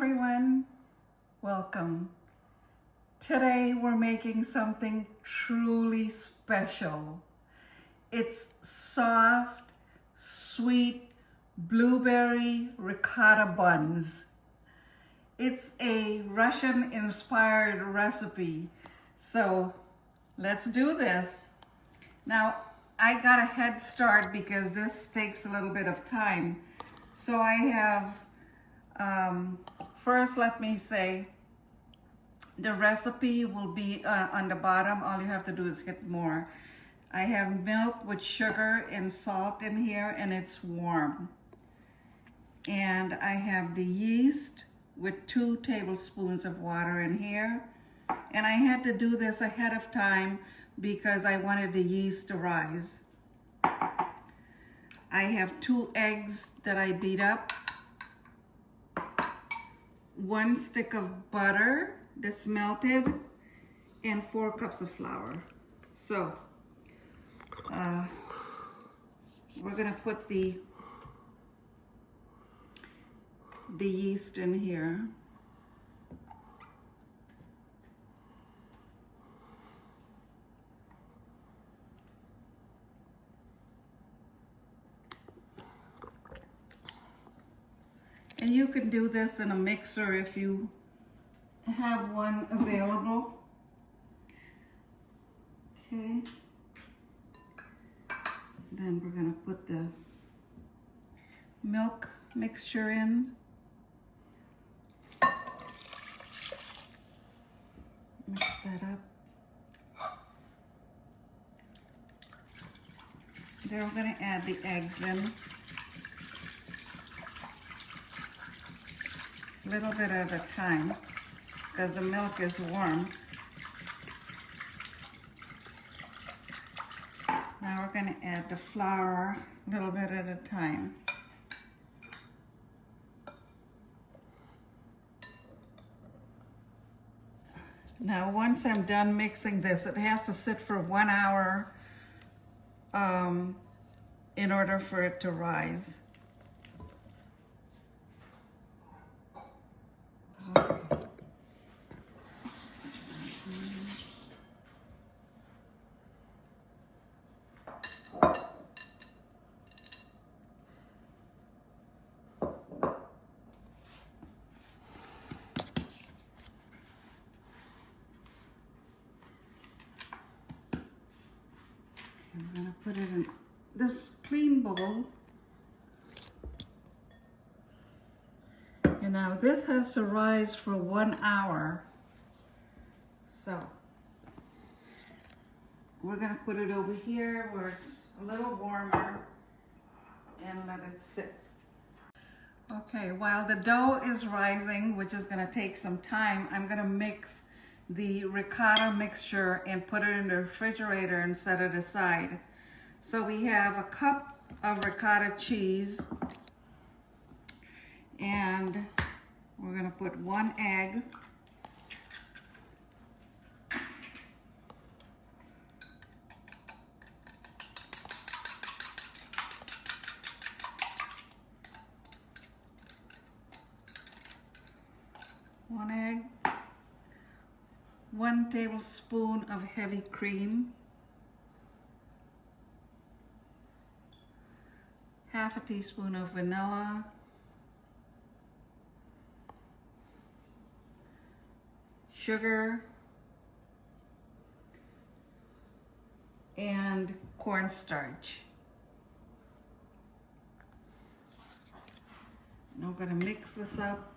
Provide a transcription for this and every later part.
everyone, welcome. Today we're making something truly special. It's soft, sweet blueberry ricotta buns. It's a Russian-inspired recipe, so let's do this. Now, I got a head start because this takes a little bit of time. So I have, first let me say, the recipe will be on the bottom. All you have to do is hit more. I have milk with sugar and salt in here, and it's warm. And I have the yeast with 2 tablespoons of water in here. And I had to do this ahead of time because I wanted the yeast to rise. I have 2 eggs that I beat up, 1 stick of butter that's melted, and 4 cups of flour. So we're gonna put the yeast in here. And you can do this in a mixer if you have one available. Okay. Then we're gonna put the milk mixture in. Mix that up. Then we're gonna add the eggs in. A little bit at a time because the milk is warm. Now we're going to add the flour a little bit at a time. Now once I'm done mixing this, it has to sit for 1 hour in order for it to rise. I'm gonna put it in this clean bowl. And now this has to rise for 1 hour. So we're gonna put it over here where it's a little warmer and let it sit. Okay, while the dough is rising, which is gonna take some time, I'm gonna mix the ricotta mixture and put it in the refrigerator and set it aside. So we have a cup of ricotta cheese, and we're gonna put 1 egg, one egg, 1 tablespoon of heavy cream, half a teaspoon of vanilla, sugar, and cornstarch. Now we're gonna mix this up.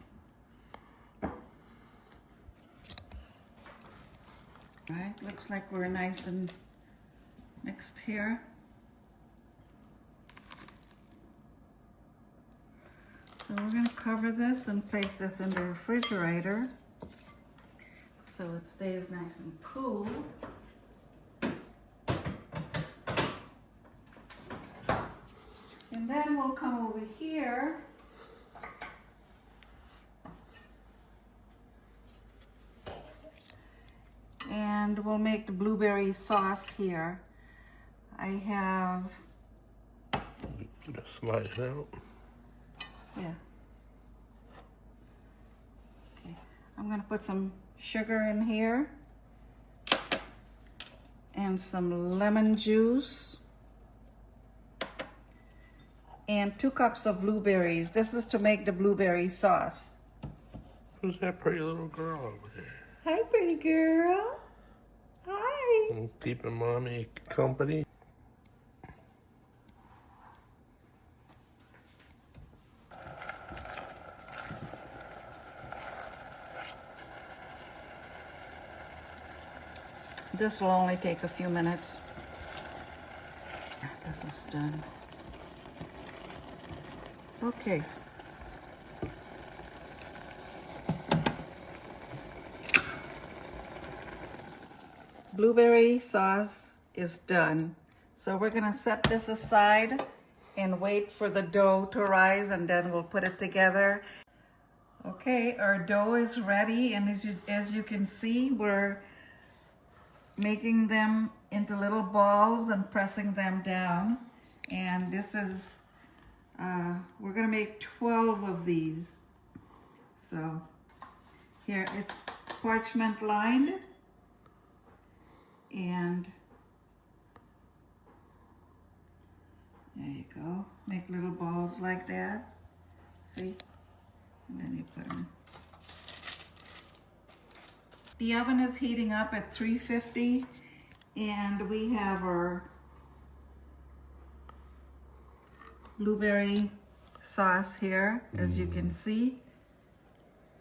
Right, looks like we're nice and mixed here. So we're going to cover this and place this in the refrigerator so it stays nice and cool. And then we'll come over here and we'll make the blueberry sauce here. I have... Just slice out. Yeah. I'm gonna put some sugar in here and some lemon juice and 2 cups of blueberries. This is to make the blueberry sauce. Who's that pretty little girl over there? Hi, pretty girl. Hi. Keeping mommy company. This will only take a few minutes. This is done. Okay. Blueberry sauce is done. So we're gonna set this aside and wait for the dough to rise, and then we'll put it together. Okay, our dough is ready, and as you can see, we're making them into little balls and pressing them down. And this is, we're gonna make 12 of these. So here, it's parchment lined, and there you go. Make little balls like that. See? And then you put them. The oven is heating up at 350, and we have our blueberry sauce here, as you can see.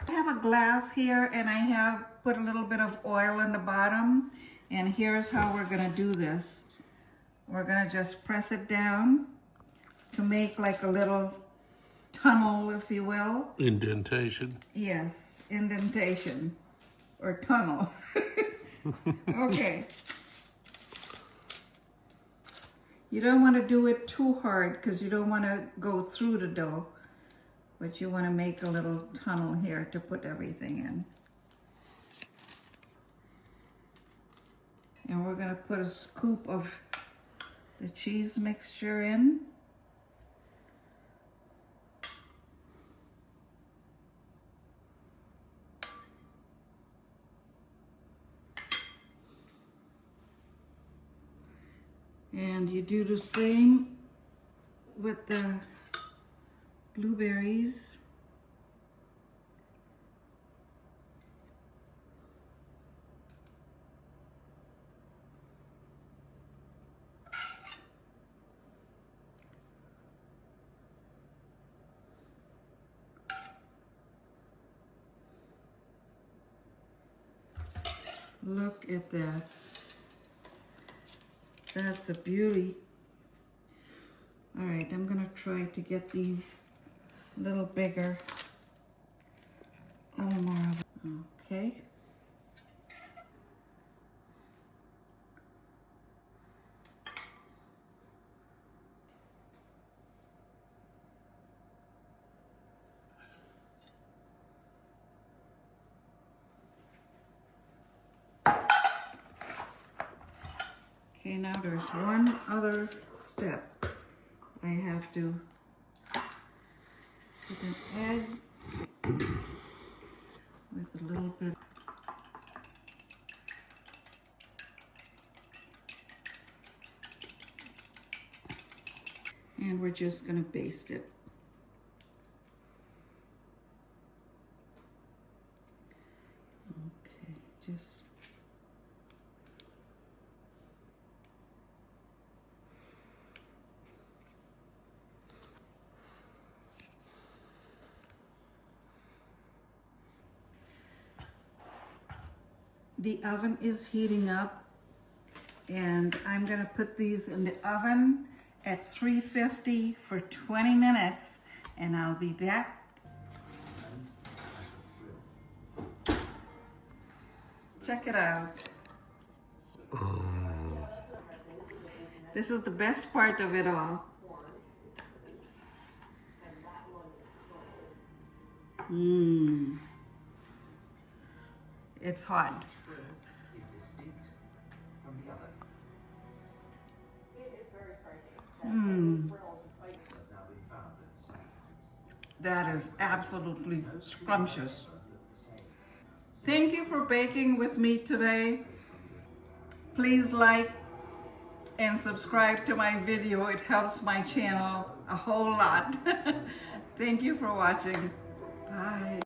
I have a glass here, and I have put a little bit of oil in the bottom, and here's how we're gonna do this. We're gonna just press it down to make like a little tunnel, if you will. Indentation. Yes, indentation or tunnel. Okay. You don't want to do it too hard because you don't want to go through the dough, but you want to make a little tunnel here to put everything in. And we're going to put a scoop of the cheese mixture in. And you do the same with the blueberries. Look at that. That's a beauty. All right, I'm gonna try to get these a little bigger. A little more of it. Okay. Okay, now there's one other step. I have to put an egg with a little bit. And we're just gonna baste it. Okay, just the oven is heating up, and I'm gonna put these in the oven at 350 for 20 minutes, and I'll be back. Check it out. This is the best part of it all. It's hot. That is absolutely scrumptious. Thank you for baking with me today. Please like and subscribe to my video. It helps my channel a whole lot. Thank you for watching. Bye.